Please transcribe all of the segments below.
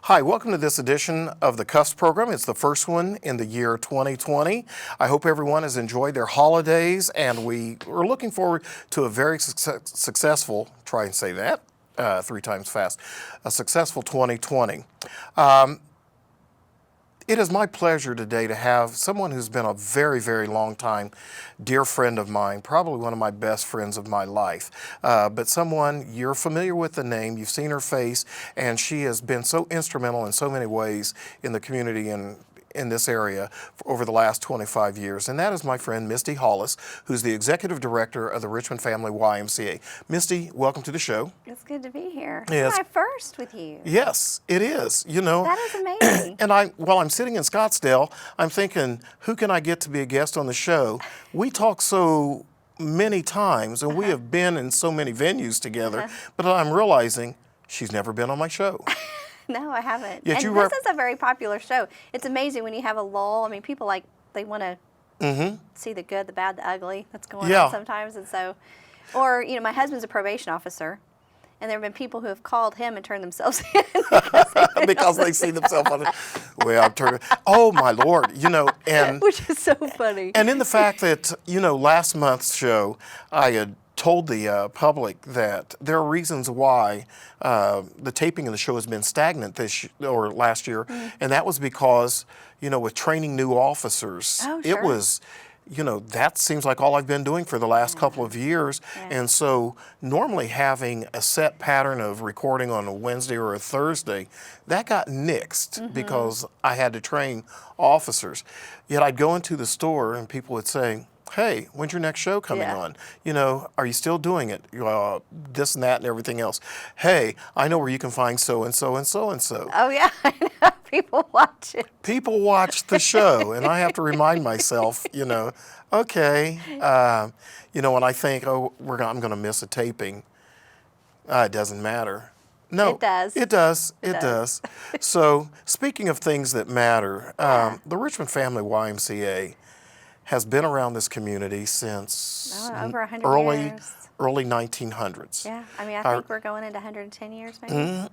Hi, welcome to this edition of the CUFFS program. It's the first one in the year 2020. I hope everyone has enjoyed their holidays, and we are looking forward to a very successful, try and say that 3 times fast, a successful 2020. It is my pleasure today to have someone who's been a very, very long time dear friend of mine, probably one of my best friends of my life, but someone you're familiar with the name, you've seen her face, and she has been so instrumental in so many ways in the community and in this area for over the last 25 years, and that is my friend Misty Hollis, who's the Executive Director of the Richmond Family YMCA. Misty, welcome to the show. It's good to be here. Yes. It's my first with you. Yes, it is. You know, that is amazing. And while I'm sitting in Scottsdale, I'm thinking, who can I get to be a guest on the show? We talk so many times, and we have been in so many venues together, but I'm realizing she's never been on my show. No, I haven't. Yet and this is a very popular show. It's amazing when you have a lull. I mean, people they want to see the good, the bad, the ugly that's going on sometimes. And so, or, you know, my husband's a probation officer, and there have been people who have called him and turned themselves in because they see themselves on it. Well, I'm turning. Oh my Lord, you know, and which is so funny. And in the fact that, you know, last month's show, I had told the public that there are reasons why the taping of the show has been stagnant last year, and that was because, you know, with training new officers, it was, you know, that seems like all I've been doing for the last couple of years, and so normally having a set pattern of recording on a Wednesday or a Thursday, that got nixed because I had to train officers. Yet I'd go into the store and people would say, hey, when's your next show coming on? You know, are you still doing it? This and that and everything else. Hey, I know where you can find so-and-so and so-and-so. Oh, yeah, I know. People watch it. People watch the show, and I have to remind myself, you know, okay, you know, when I think, oh, I'm going to miss a taping, it doesn't matter. No, it does. It does. It does. So, speaking of things that matter, the Richmond Family YMCA has been around this community since over 100 years. Early 1900s. Yeah, I mean, I think we're going into 110 years maybe.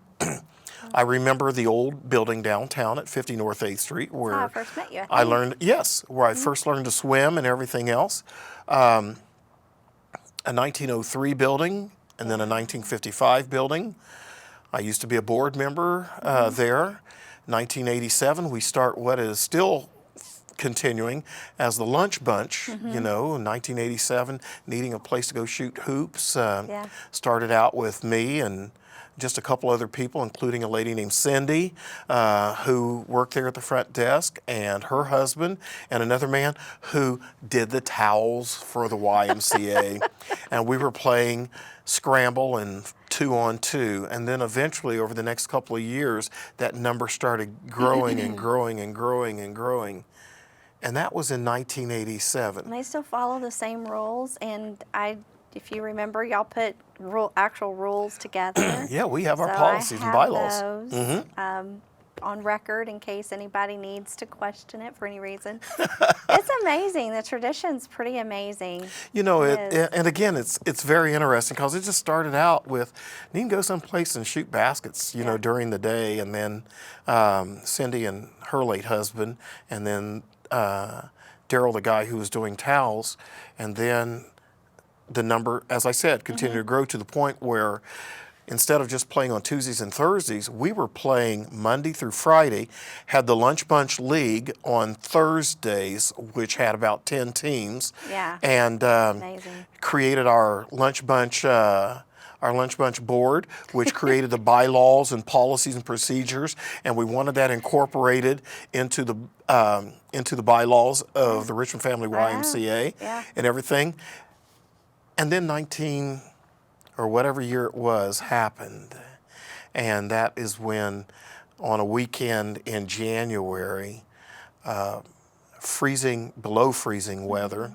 I remember the old building downtown at 50 North 8th Street where I first met you. I learned, where I first learned to swim and everything else. A 1903 building and then a 1955 building. I used to be a board member there. 1987, we start what is still continuing as the Lunch Bunch, you know, in 1987, needing a place to go shoot hoops. Started out with me and just a couple other people, including a lady named Cindy, who worked there at the front desk, and her husband, and another man who did the towels for the YMCA. And we were playing Scramble and 2-on-2, and then eventually over the next couple of years, that number started growing and growing and growing and growing. And that was in 1987. And they still follow the same rules, and if you remember, y'all put actual rules together. Yeah, we have our policies and bylaws. Those, on record in case anybody needs to question it for any reason. It's amazing. The tradition's pretty amazing. You know, and again, it's very interesting because it just started out with, you can go someplace and shoot baskets, you know, during the day, and then Cindy and her late husband, and then Daryl, the guy who was doing towels, and then the number, as I said, continued to grow to the point where instead of just playing on Tuesdays and Thursdays, we were playing Monday through Friday, had the Lunch Bunch League on Thursdays, which had about 10 teams, and created our Lunch Bunch board, which created the bylaws and policies and procedures, and we wanted that incorporated into the bylaws of the Richmond Family YMCA and everything. And then 19 or whatever year it was happened, and that is when, on a weekend in January, below freezing weather,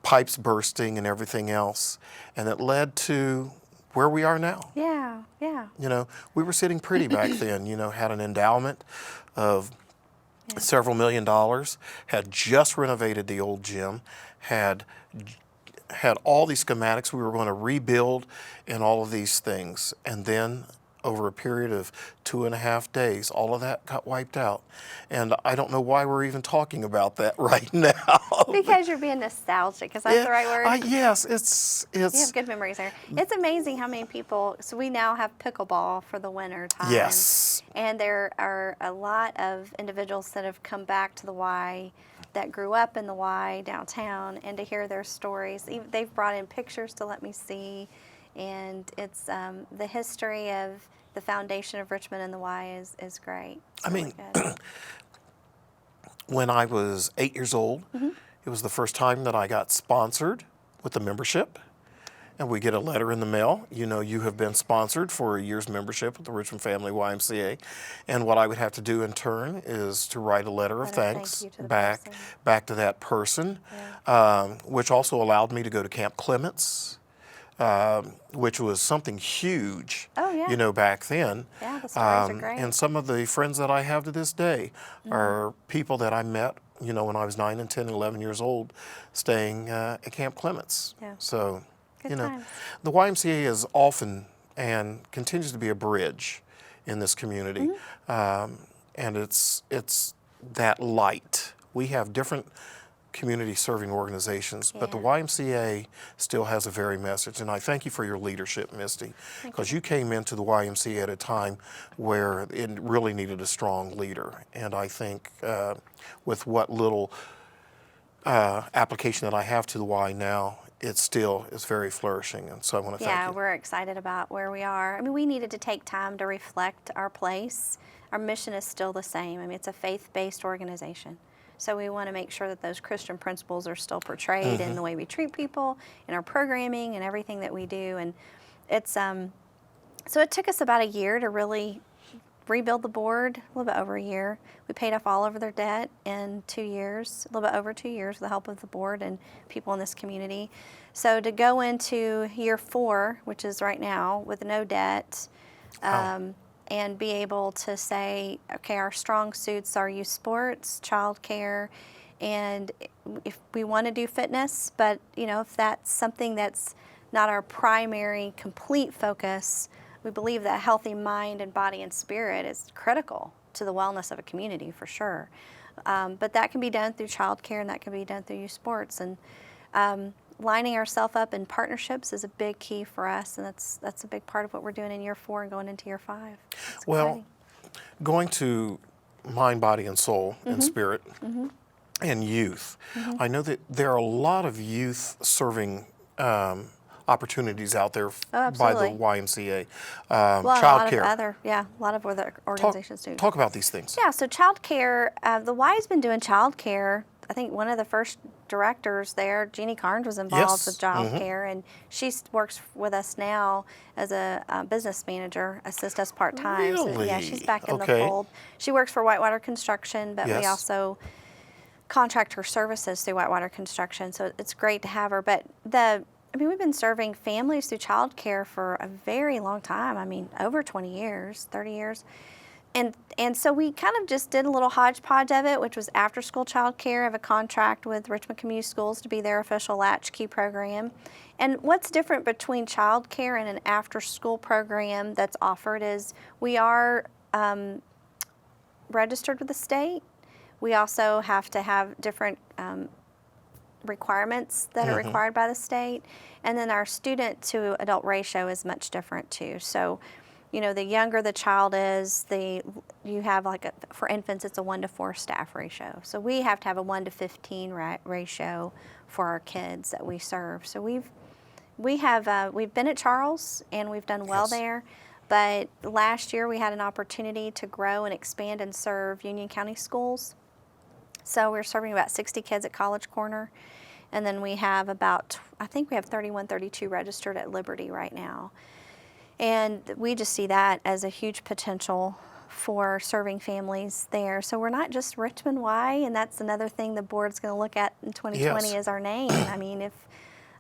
pipes bursting and everything else, and it led to where we are now. Yeah, yeah. You know, we were sitting pretty back then, you know, had an endowment of several $1 million, had just renovated the old gym, had all these schematics we were going to rebuild and all of these things. And then over a period of 2.5 days. All of that got wiped out. And I don't know why we're even talking about that right now. Because you're being nostalgic. Is that the right word? Yes, it's. You have good memories there. It's amazing how many people, so we now have pickleball for the winter time. Yes. And there are a lot of individuals that have come back to the Y that grew up in the Y downtown, and to hear their stories. They've brought in pictures to let me see, and it's the history of the foundation of Richmond and the Y is great. It's really good. When I was 8 years old, it was the first time that I got sponsored with a membership. And we get a letter in the mail, you know, you have been sponsored for a year's membership with the Richmond Family YMCA. And what I would have to do in turn is to write a letter of thanks back to that person, which also allowed me to go to Camp Clements, which was something huge, you know, back then. Yeah, the stories are great. And some of the friends that I have to this day are people that I met, you know, when I was 9 and 10 and 11 years old, staying at Camp Clements. Yeah. So, Good you know, times. the YMCA is often and continues to be a bridge in this community, and it's that light. We have different community serving organizations, but the YMCA still has a very message, and I thank you for your leadership, Misty, because you came into the YMCA at a time where it really needed a strong leader, and I think with what little application that I have to the Y now, it still is very flourishing, and so I want to thank you. Yeah, we're excited about where we are. I mean, we needed to take time to reflect our place. Our mission is still the same. I mean, it's a faith-based organization. So we want to make sure that those Christian principles are still portrayed in the way we treat people, in our programming, and everything that we do. And it's so it took us about a year to really rebuild the board, a little bit over a year. We paid off all of their debt in 2 years, a little bit over 2 years with the help of the board and people in this community. So to go into year 4, which is right now, with no debt, and be able to say, okay, our strong suits are youth sports, childcare, and if we want to do fitness, but you know, if that's something that's not our primary complete focus, we believe that a healthy mind and body and spirit is critical to the wellness of a community for sure. But that can be done through childcare, and that can be done through youth sports. And lining ourselves up in partnerships is a big key for us, and that's a big part of what we're doing in year 4 and going into year 5. It's well, going to mind, body, and soul and spirit and youth, I know that there are a lot of youth serving opporunities out there by the YMCA. Child care. A lot of other organizations do. Talk about these things. Yeah, so child care, the Y has been doing child care. I think one of the first directors there, Jeannie Carnes, was involved with child care, and she works with us now as a business manager, assist us part-time. Really? So, yeah, she's back in the fold. She works for Whitewater Construction, but we also contract her services through Whitewater Construction, so it's great to have her. But we've been serving families through child care for a very long time. I mean, over 20 years, 30 years. And so we kind of just did a little hodgepodge of it, which was after-school child care. I have a contract with Richmond Community Schools to be their official latchkey program. And what's different between child care and an after-school program that's offered is we are registered with the state. We also have to have different requirements that are required by the state. And then our student to adult ratio is much different too. So, you know, the younger the child is, you have for infants, it's a 1-to-4 staff ratio. So we have to have a 1-to-15 ratio for our kids that we serve. So we've been at Charles and we've done well there. But last year we had an opportunity to grow and expand and serve Union County schools. So we're serving about 60 kids at College Corner. And then we have I think we have 31, 32 registered at Liberty right now. And we just see that as a huge potential for serving families there. So we're not just Richmond Y, and that's another thing the board's going to look at in 2020 is our name. I mean, if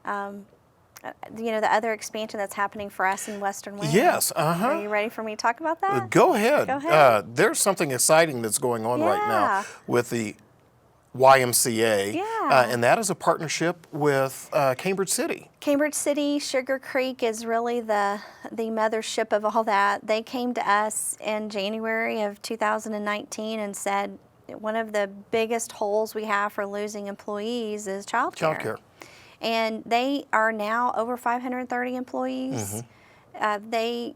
you know, the other expansion that's happening for us in Western Wayne. Yes, Are you ready for me to talk about that? Go ahead. There's something exciting that's going on right now with the YMCA, Yeah. and that is a partnership with Cambridge City. Cambridge City, Sugar Creek is really the mothership of all that. They came to us in January of 2019 and said one of the biggest holes we have for losing employees is childcare. Childcare. And they are now over 530 employees. They,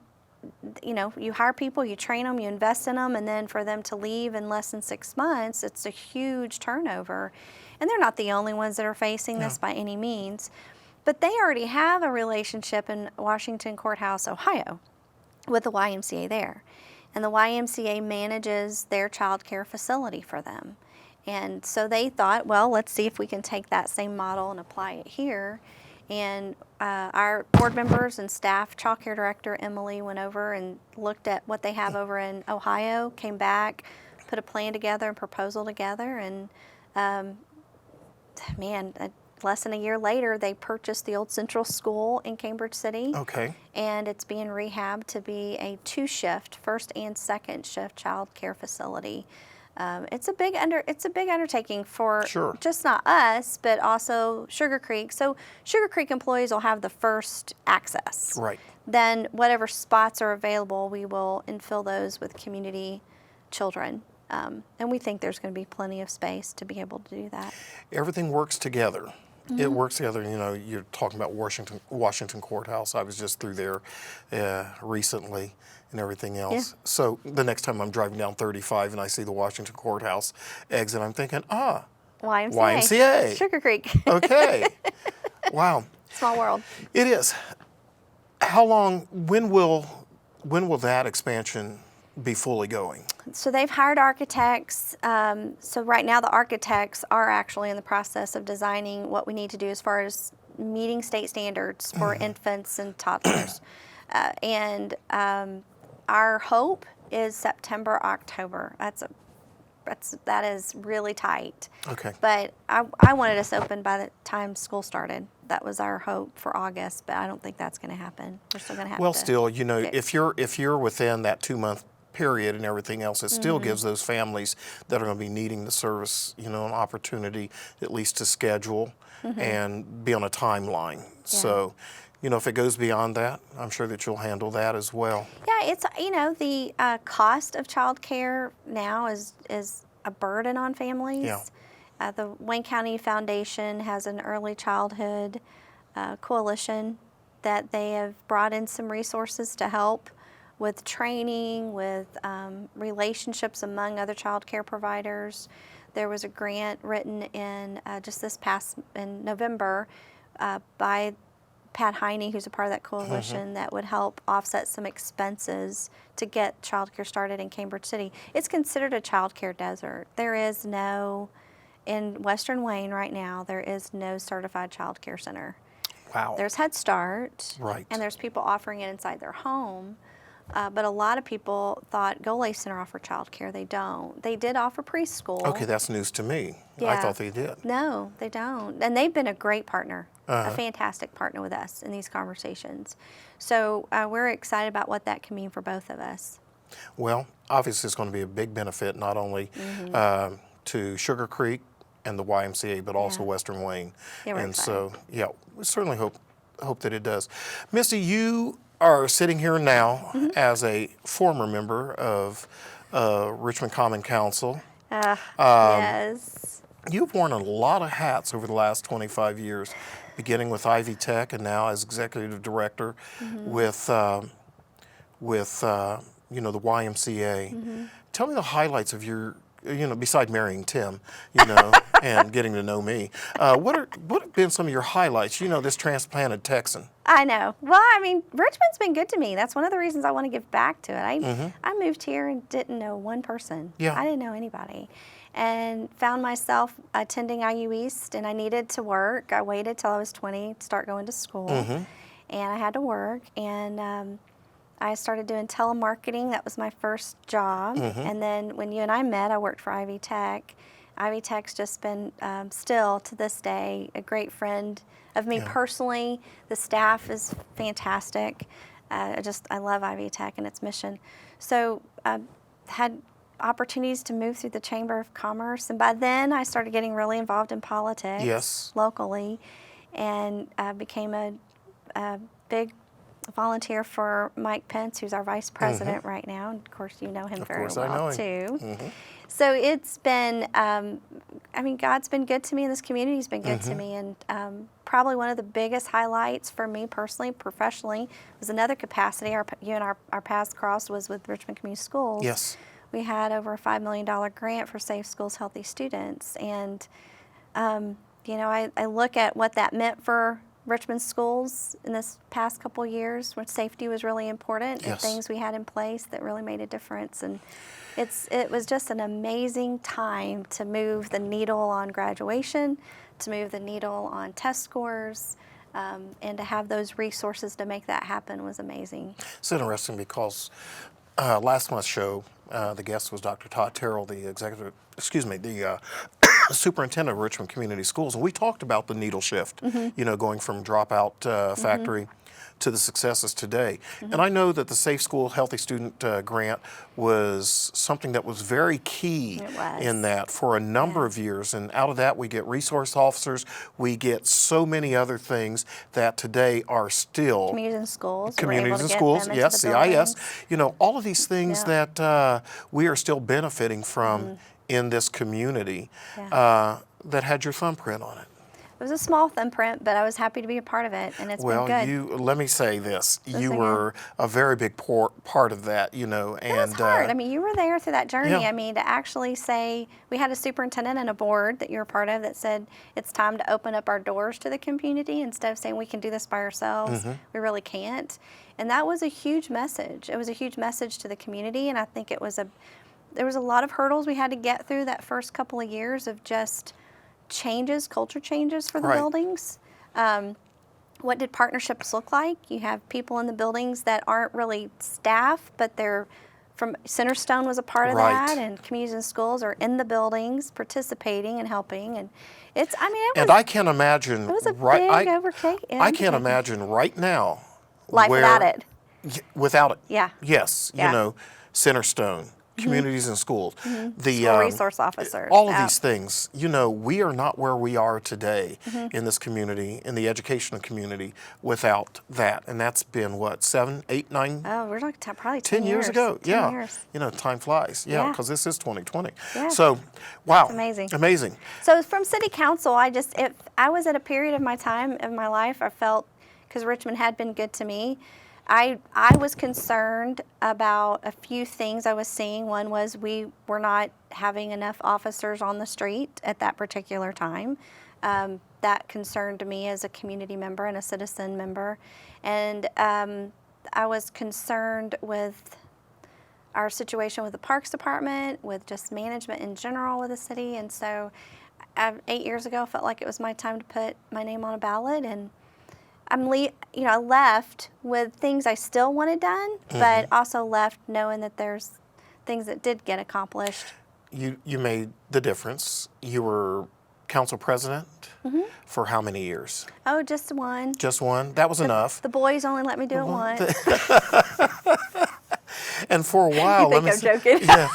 you know, you hire people, you train them, you invest in them, and then for them to leave in less than 6 months, it's a huge turnover. And they're not the only ones that are facing this by any means. But they already have a relationship in Washington Courthouse, Ohio, with the YMCA there. And the YMCA manages their child care facility for them. And so they thought, well, let's see if we can take that same model and apply it here. And our board members and staff, child care director Emily, went over and looked at what they have over in Ohio, came back, put a plan together and proposal together, and less than a year later, they purchased the old Central School in Cambridge City. Okay. And it's being rehabbed to be a 2-shift, first and second shift child care facility. It's a big undertaking for just not us, but also Sugar Creek. So Sugar Creek employees will have the first access. Right. Then whatever spots are available, we will infill those with community children. And we think there's going to be plenty of space to be able to do that. Everything works together. It works together. You know, you're talking about Washington Courthouse. I was just through there recently and everything else. Yeah. So the next time I'm driving down 35 and I see the Washington Courthouse exit, I'm thinking, YMCA. Sugar Creek. Okay. Wow. Small world. It is. How long, when will that expansion be fully going? So they've hired architects. So right now the architects are actually in the process of designing what we need to do as far as meeting state standards for infants and toddlers. Our hope is September, October. That is really tight. Okay. But I wanted us open by the time school started. That was our hope for August, but I don't think that's going to happen. We're still going to have Well, to still, you know, fix. if you're within that 2-month period and everything else, it still gives those families that are going to be needing the service, you know, an opportunity at least to schedule and be on a timeline. So, you know, if it goes beyond that, I'm sure that you'll handle that as well. Yeah, it's, you know, the cost of child care now is a burden on families. Yeah. The Wayne County Foundation has an early childhood coalition that they have brought in some resources to help with training, with relationships among other child care providers. There was a grant written in just this past in November by Pat Heine, who's a part of that coalition, that would help offset some expenses to get child care started in Cambridge City. It's considered a child care desert. There is no, in Western Wayne right now, there is no certified child care center. Wow. There's Head Start, Right. and there's people offering it inside their home. But a lot of people thought Golay Center offered child care. They don't. They did offer preschool. Okay, that's news to me. I Yeah. thought they did. No, they don't. And they've been a great partner, a fantastic partner with us in these conversations. So we're excited about what that can mean for both of us. Well, obviously it's going to be a big benefit not only to Sugar Creek and the YMCA, but also Western Wayne. Yeah, we're and excited. so, yeah, we certainly hope that it does. Misty, you are sitting here now as a former member of Richmond Common Council. Yes. You've worn a lot of hats over the last 25 years, beginning with Ivy Tech and now as executive director with you know, the YMCA. Tell me the highlights of your, you know, beside marrying Tim, you know, and getting to know me. What have been some of your highlights? You know, this transplanted Texan. I know. Well, I mean, Richmond's been good to me. That's one of the reasons I want to give back to it. I moved here and didn't know one person. Yeah. I didn't know anybody. And found myself attending IU East, and I needed to work. I waited till I was 20 to start going to school. And I had to work, and I started doing telemarketing. That was my first job. And then when you and I met, I worked for Ivy Tech. Ivy Tech's just been, still to this day, a great friend of me personally. The staff is fantastic. I love Ivy Tech and its mission. So had opportunities to move through the Chamber of Commerce, and by then I started getting really involved in politics Yes. locally, and became a big volunteer for Mike Pence, who's our vice president right now. And of course, you know him very well too. So it's been, I mean, God's been good to me, and this community's been good to me. And probably one of the biggest highlights for me personally, professionally, was another capacity. You and our paths crossed was with Richmond Community Schools. Yes. We had over a $5 million grant for Safe Schools, Healthy Students. And, you know, I look at what that meant for Richmond schools in this past couple years, when safety was really important, and things we had in place that really made a difference. And it was just an amazing time to move the needle on graduation, to move the needle on test scores, and to have those resources to make that happen was amazing. It's interesting because last month's show, the guest was Dr. Todd Terrell, the superintendent of Richmond Community Schools, and we talked about the needle shift, you know, going from dropout factory to the successes today. And I know that the Safe School Healthy Student grant was something that was very key in that for a number of years. And out of that, we get resource officers, we get so many other things that today are still Communities and schools. Communities and schools, yes, CIS. You know, all of these things that we are still benefiting from in this community that had your thumbprint on it. It was a small thumbprint, but I was happy to be a part of it, and it's been good. Let me say this. You were a very big part of that, you know. And it was hard. I mean, you were there through that journey. I mean, to actually say, we had a superintendent and a board that you were part of that said, it's time to open up our doors to the community. Instead of saying we can do this by ourselves, we really can't. And that was a huge message. It was a huge message to the community, and I think there was a lot of hurdles we had to get through that first couple of years of just culture changes for the buildings. What did partnerships look like? You have people in the buildings that aren't really staff, but they're from Centerstone was a part of that, and Communities and Schools are in the buildings participating and helping. And I can't imagine. It was a big overtake. I can't imagine right now life without it. Without it. Yeah. Yes. You know, Centerstone. Communities and schools, the school resource officer, all of these things. You know, we are not where we are today in this community, in the educational community, without that. And that's been what, 7, 8, 9? Oh, we're talking probably 10 years ago. 10 years. You know, time flies. Yeah, because this is 2020. Yeah. So, wow, it's amazing. Amazing. So from City Council, I was at a period of my life. I felt, because Richmond had been good to me, I was concerned about a few things I was seeing. One was we were not having enough officers on the street at that particular time. That concerned me as a community member and a citizen member. And I was concerned with our situation with the Parks Department, with just management in general with the city. And so 8 years ago, I felt like it was my time to put my name on a ballot, and I left with things I still wanted done, but also left knowing that there's things that did get accomplished. You made the difference. You were council president for how many years? Oh, just one. Just one? That was enough. The boys only let me do it once. And for a while, you think I'm joking? Yeah.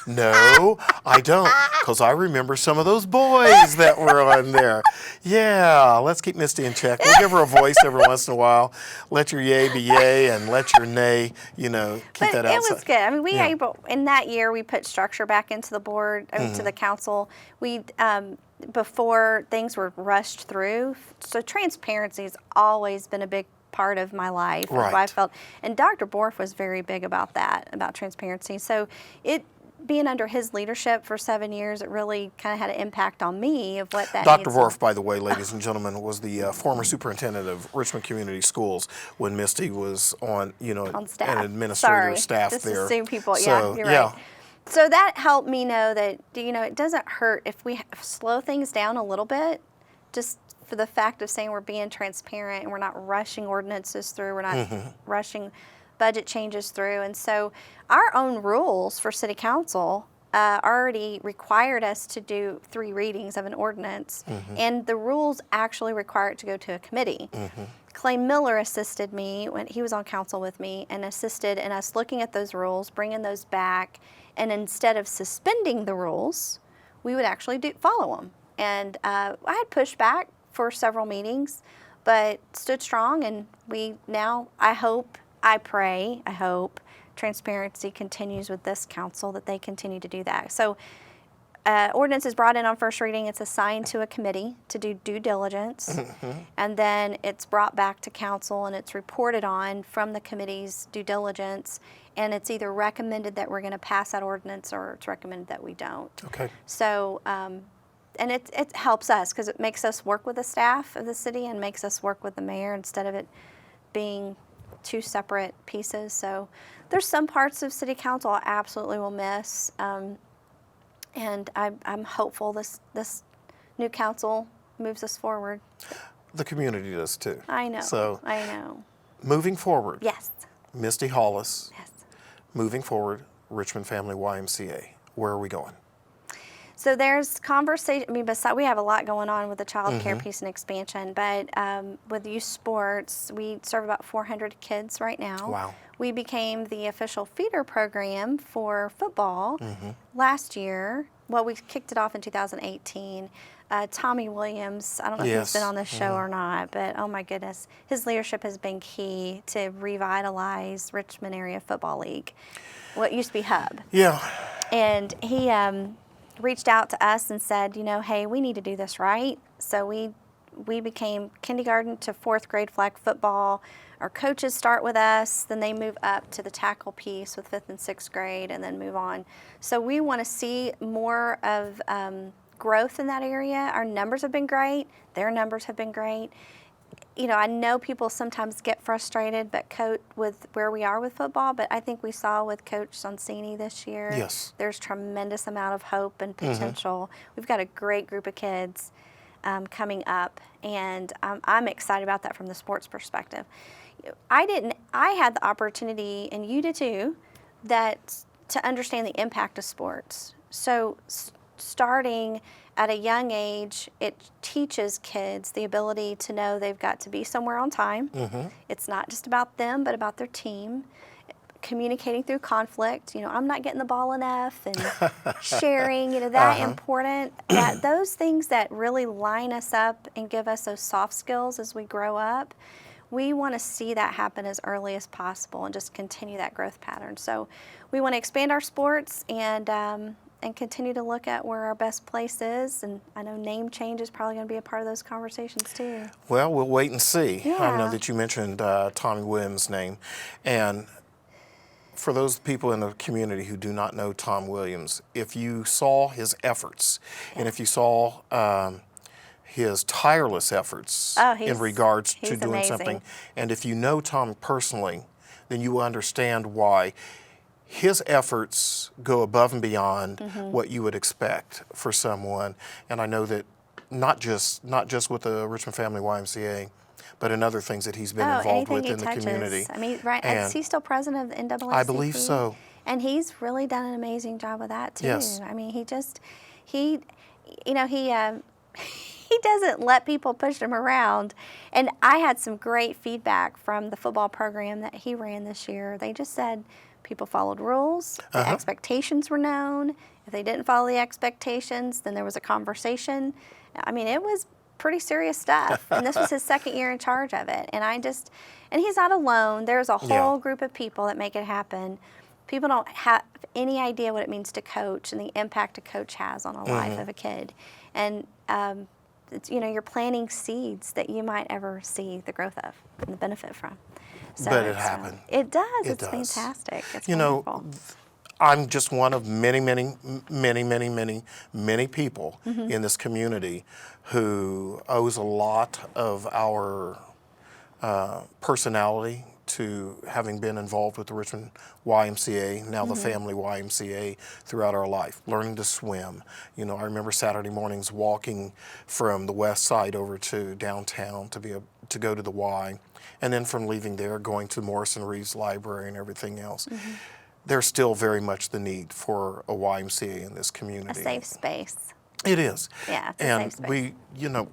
No, I don't, because I remember some of those boys that were on there. Yeah, let's keep Misty in check. We'll give her a voice every once in a while. Let your yay be yay, and let your nay, keep that outside. It was good. I mean, in that year, we put structure back into the board, to the council. We before things were rushed through. So transparency has always been a big part of my life. Right. I felt, and Dr. Borf was very big about that, about transparency. So being under his leadership for 7 years, it really kind of had an impact on me of what that Dr. Borf, by the way, ladies and gentlemen, was the former superintendent of Richmond Community Schools when Misty was on staff. an administrative staff just there. Assume people, So, you're right. So that helped me know that, it doesn't hurt if we slow things down a little bit, just for the fact of saying we're being transparent and we're not rushing ordinances through, we're not rushing budget changes through. And so our own rules for City Council already required us to do 3 readings of an ordinance, and the rules actually require it to go to a committee. Clay Miller assisted me when he was on council with me and assisted in us looking at those rules, bringing those back, and instead of suspending the rules, we would actually follow them. And I had pushed back for several meetings, but stood strong, and we now, I hope transparency continues with this council, that they continue to do that. So ordinance is brought in on first reading. It's assigned to a committee to do due diligence, and then it's brought back to council and it's reported on from the committee's due diligence, and it's either recommended that we're going to pass that ordinance or it's recommended that we don't. Okay. So, and it helps us because it makes us work with the staff of the city and makes us work with the mayor instead of it being two separate pieces. So there's some parts of city council I absolutely will miss. And I'm hopeful this new council moves us forward. The community does too. I know. So I know. moving forward. Yes. Misty Hollis. Yes. Moving forward, Richmond Family YMCA. Where are we going? So there's conversation. I mean, we have a lot going on with the child care piece and expansion, but with youth sports, we serve about 400 kids right now. Wow. We became the official feeder program for football last year. Well, we kicked it off in 2018. Tommy Williams, I don't know if he's been on this show or not, but oh my goodness, his leadership has been key to revitalize Richmond Area Football League, what used to be Hub. Yeah. And he reached out to us and said, you know, hey, we need to do this right. So we became kindergarten to fourth grade flag football. Our coaches start with us, then they move up to the tackle piece with fifth and sixth grade, and then move on. So we want to see more of growth in that area. Our numbers have been great. Their numbers have been great. You know, I know people sometimes get frustrated with where we are with football, but I think we saw with Coach Sonsini this year, there's tremendous amount of hope and potential. We've got a great group of kids coming up, and I'm excited about that from the sports perspective. I had the opportunity, and you did too, to understand the impact of sports. So starting at a young age, it teaches kids the ability to know they've got to be somewhere on time. It's not just about them, but about their team. Communicating through conflict. You know, I'm not getting the ball enough, and sharing. You know, that important. That those things that really line us up and give us those soft skills as we grow up. We want to see that happen as early as possible and just continue that growth pattern. So we want to expand our sports and continue to look at where our best place is. And I know name change is probably going to be a part of those conversations too. Well, we'll wait and see. Yeah. I know that you mentioned Tommy Williams' name. And for those people in the community who do not know Tom Williams, if you saw his efforts and if you saw his tireless efforts in regards to doing amazing. something, and if you know Tom personally, then you will understand why his efforts go above and beyond what you would expect for someone. And I know that not just with the Richmond Family YMCA, but in other things that he's been involved with in the community. I mean, right? Is he still president of the NAACP? I believe so. And he's really done an amazing job with that too. Yes. I mean, he doesn't let people push him around. And I had some great feedback from the football program that he ran this year. They just said people followed rules, the expectations were known. If they didn't follow the expectations, then there was a conversation. I mean, it was pretty serious stuff. And this was his second year in charge of it. And he's not alone. There's a whole group of people that make it happen. People don't have any idea what it means to coach and the impact a coach has on the life of a kid. And you're planting seeds that you might ever see the growth of and the benefit from. So but it happened. It does. It's does. Fantastic. It's wonderful. I'm just one of many people in this community who owes a lot of our personality to having been involved with the Richmond YMCA, now the Family YMCA, throughout our life, learning to swim. You know, I remember Saturday mornings walking from the west side over to downtown to go to the Y, and then from leaving there, going to Morrison Reeves Library and everything else. There's still very much the need for a YMCA in this community. A safe space. It is. Yeah, it's a and safe space.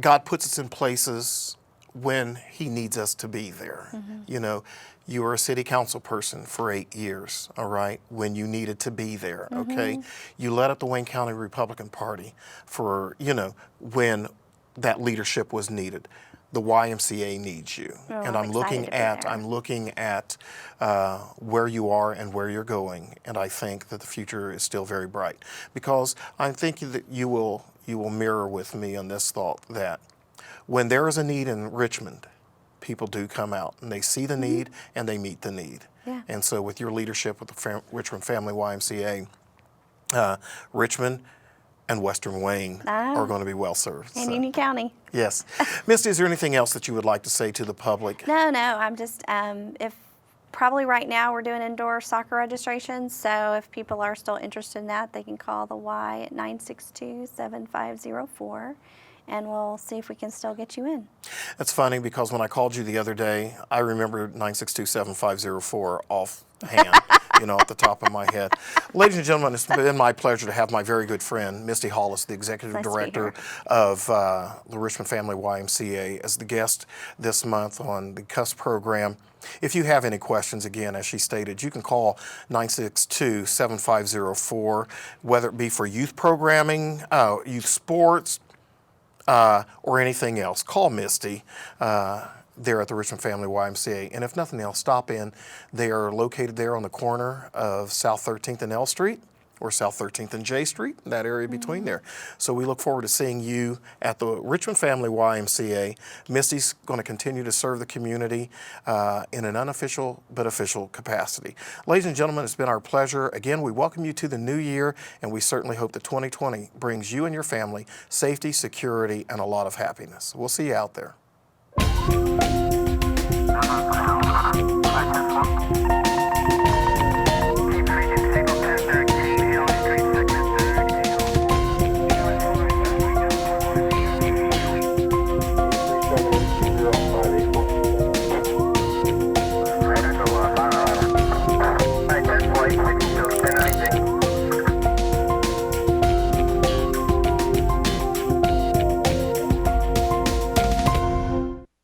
God puts us in places when he needs us to be there. You know, you were a city council person for 8 years, all right, when you needed to be there, okay? You led up the Wayne County Republican Party for, you know, when that leadership was needed. The YMCA needs you, and I'm looking at where you are and where you're going, and I think that the future is still very bright, because I'm thinking that you will mirror with me on this thought that when there is a need in Richmond, people do come out and they see the need and they meet the need. Yeah. And so with your leadership with the Richmond Family YMCA, Richmond and Western Wayne are going to be well served. And Union County. Yes. Misty, is there anything else that you would like to say to the public? No, I'm just, if probably right now we're doing indoor soccer registrations, so if people are still interested in that, they can call the Y at 962-7504, and we'll see if we can still get you in. That's funny, because when I called you the other day, I remember 962-7504 offhand. You know, at the top of my head. Ladies and gentlemen, it's been my pleasure to have my very good friend, Misty Hollis, the Executive Director of the Richmond Family YMCA, as the guest this month on the CUFFS program. If you have any questions, again, as she stated, you can call 962-7504, whether it be for youth programming, youth sports, or anything else. Call Misty there at the Richmond Family YMCA. And if nothing else, stop in. They are located there on the corner of South 13th and L Street, or South 13th and J Street, that area between there. So we look forward to seeing you at the Richmond Family YMCA. Misty's going to continue to serve the community in an unofficial but official capacity. Ladies and gentlemen, it's been our pleasure. Again, we welcome you to the new year, and we certainly hope that 2020 brings you and your family safety, security, and a lot of happiness. We'll see you out there.